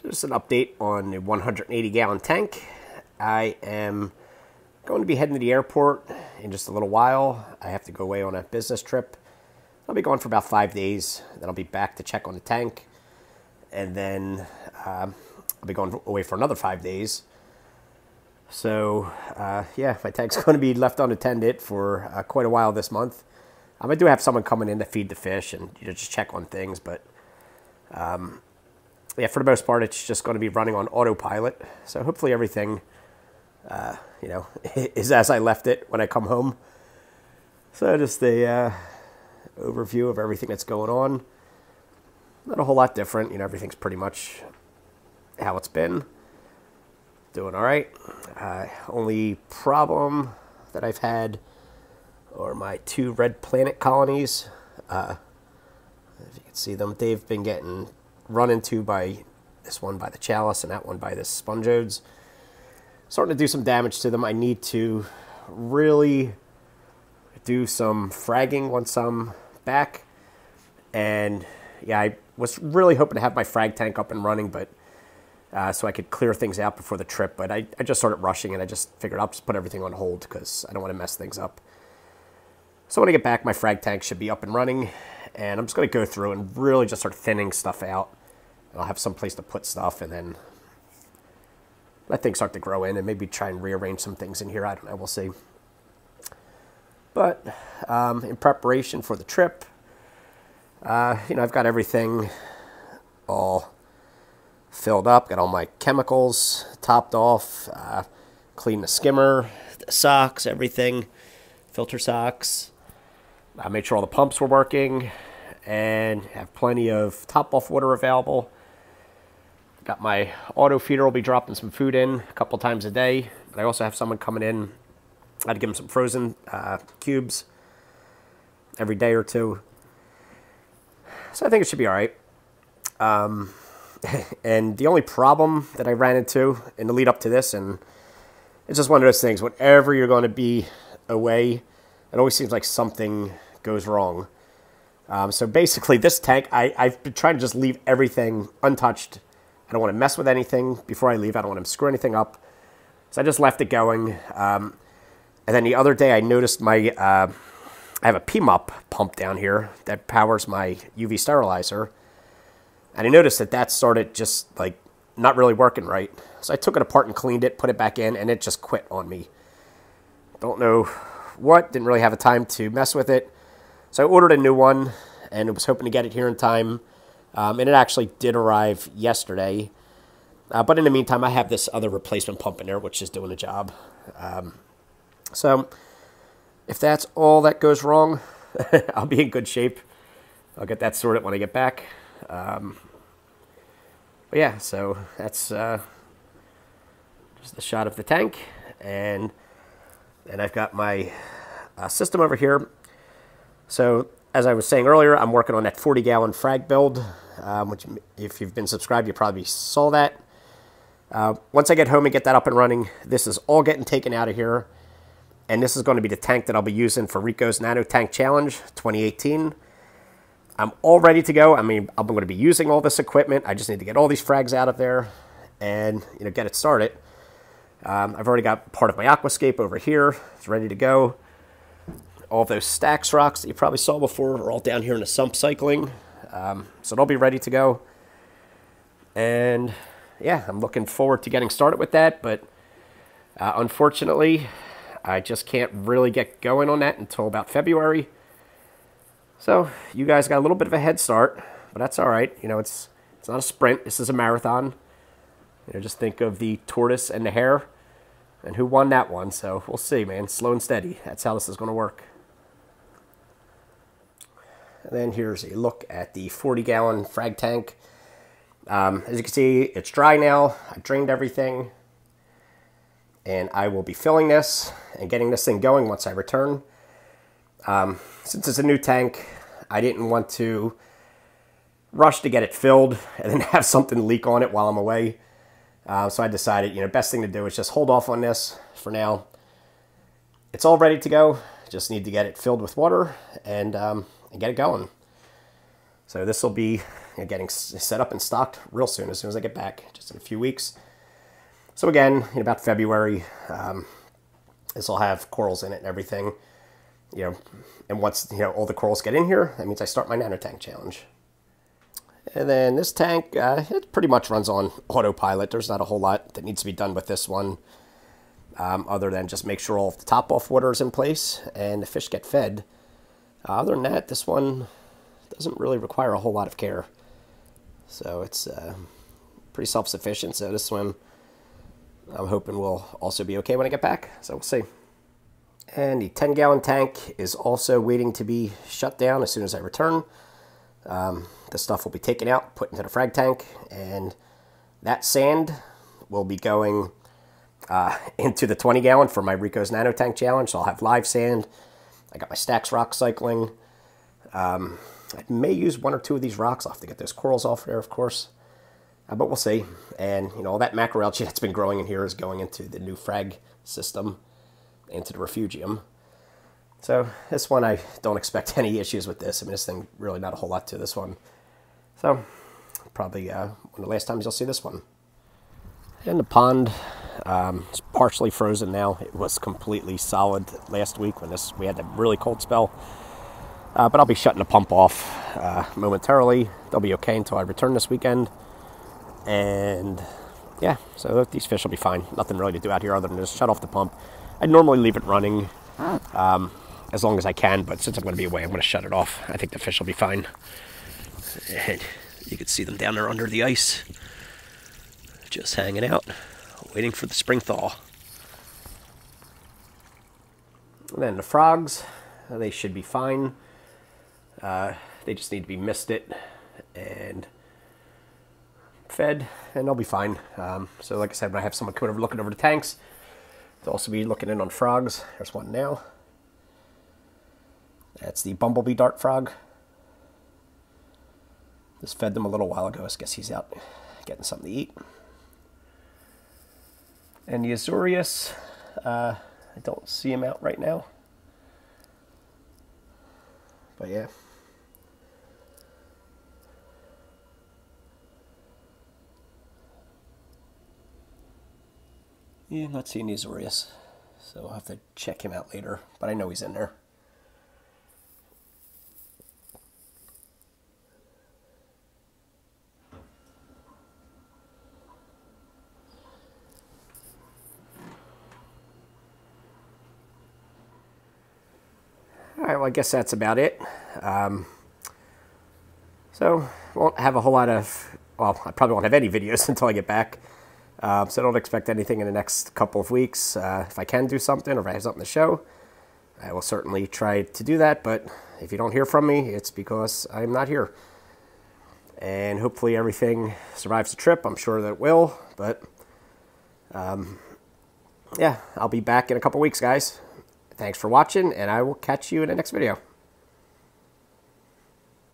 Just an update on the 180-gallon tank. I am going to be heading to the airport in just a little while. I have to go away on a business trip. I'll be gone for about 5 days. Then I'll be back to check on the tank. And then I'll be going away for another 5 days. So, yeah, my tank's going to be left unattended for quite a while this month. I do have someone coming in to feed the fish and just check on things, but yeah, for the most part, it's just going to be running on autopilot. So hopefully everything, is as I left it when I come home. So just a overview of everything that's going on. Not a whole lot different. Everything's pretty much how it's been. Doing all right. Only problem that I've had are my 2 red planet colonies. If you can see them, they've been getting run into by this one by the chalice and that one by the spongiodes. Starting to do some damage to them. I need to really do some fragging once I'm back. And yeah, I was really hoping to have my frag tank up and running, but so I could clear things out before the trip. But I just started rushing, and I just figured I'll just put everything on hold because I don't want to mess things up. So when I get back, my frag tank should be up and running, and I'm just going to go through and really just start thinning stuff out. And I'll have some place to put stuff, and then let things start to grow in, and maybe try and rearrange some things in here. I don't know. We'll see. But in preparation for the trip, I've got everything all filled up. Got all my chemicals topped off. Cleaned the skimmer, the socks, everything. Filter socks. I made sure all the pumps were working and have plenty of top-off water available. Got my auto feeder, will be dropping some food in a couple times a day. But I also have someone coming in. I had to give them some frozen cubes every day or two. So I think it should be all right. And the only problem that I ran into in the lead up to this, and it's just one of those things, whenever you're going to be away, it always seems like something goes wrong. So basically this tank, I've been trying to just leave everything untouched. I don't want to mess with anything before I leave. I don't want to screw anything up. So I just left it going. And then the other day I noticed I have a PMOP pump down here that powers my UV sterilizer. And I noticed that started just like not really working right. So I took it apart and cleaned it, put it back in, and it just quit on me. Don't know what, didn't really have a time to mess with it. So I ordered a new one and was hoping to get it here in time. And it actually did arrive yesterday. But in the meantime, I have this other replacement pump in there, which is doing the job. So if that's all that goes wrong, I'll be in good shape. I'll get that sorted when I get back. But yeah, so that's just the shot of the tank. And I've got my system over here. So as I was saying earlier, I'm working on that 40-gallon frag build, which if you've been subscribed, you probably saw that. Once I get home and get that up and running, this is all getting taken out of here. And this is going to be the tank that I'll be using for Rico's Nano Tank Challenge 2018. I'm all ready to go. I mean, I'm going to be using all this equipment. I just need to get all these frags out of there and get it started. I've already got part of my aquascape over here. It's ready to go. All of those Stax rocks that you probably saw before are all down here in the sump cycling. So they'll be ready to go. And yeah, I'm looking forward to getting started with that. But unfortunately, I just can't really get going on that until about February. So you guys got a little bit of a head start, but that's all right. It's not a sprint. This is a marathon. Just think of the tortoise and the hare and who won that one. So we'll see, man. Slow and steady. That's how this is going to work. And then here's a look at the 40-gallon frag tank. As you can see, it's dry now. I drained everything. And I will be filling this and getting this thing going once I return. Since it's a new tank, I didn't want to rush to get it filled and then have something leak on it while I'm away. So I decided, best thing to do is just hold off on this for now. It's all ready to go. Just need to get it filled with water and get it going. So this will be getting set up and stocked real soon, as soon as I get back, just in a few weeks. So again, in about February, this will have corals in it and everything. And once all the corals get in here, that means I start my nanotank challenge. And then this tank, it pretty much runs on autopilot. There's not a whole lot that needs to be done with this one, other than just make sure all of the top off water is in place and the fish get fed. Other than that, this one doesn't really require a whole lot of care. So it's pretty self-sufficient. So this one, I'm hoping will also be okay when I get back. So we'll see. And the 10-gallon tank is also waiting to be shut down as soon as I return. The stuff will be taken out, put into the frag tank, and that sand will be going into the 20-gallon for my Rico's Nanotank Challenge. So I'll have live sand. I got my Stax rock cycling. I may use one or two of these rocks. I'll have to get those corals off there, of course. But we'll see. And, all that macroalgae that's been growing in here is going into the new frag system, into the refugium. So this one, I don't expect any issues with this. I mean, this thing, really not a whole lot to this one. So probably one of the last times you'll see this one. And the pond is partially frozen now. It was completely solid last week when we had that really cold spell. But I'll be shutting the pump off momentarily. They'll be okay until I return this weekend. And yeah, so these fish will be fine. Nothing really to do out here other than just shut off the pump. I normally leave it running as long as I can, but since I'm going to be away, I'm going to shut it off. I think the fish will be fine. And you can see them down there under the ice, just hanging out, waiting for the spring thaw. And then the frogs, they should be fine. They just need to be misted and fed, and they'll be fine. So like I said, when I have someone coming over looking over the tanks, they'll also be looking in on frogs. There's one now. That's the bumblebee dart frog. Just fed them a little while ago. I guess he's out getting something to eat. And the Azorius, I don't see him out right now. But yeah. Yeah, I'm not seeing the Azorius, so I'll have to check him out later, but I know he's in there. All right, well, I guess that's about it. So, won't have a whole lot of, well, I probably won't have any videos until I get back. So don't expect anything in the next couple of weeks. If I can do something or if I have something to show, I will certainly try to do that. But if you don't hear from me, it's because I'm not here. And hopefully everything survives the trip. I'm sure that it will. But yeah, I'll be back in a couple weeks, guys. Thanks for watching, and I will catch you in the next video.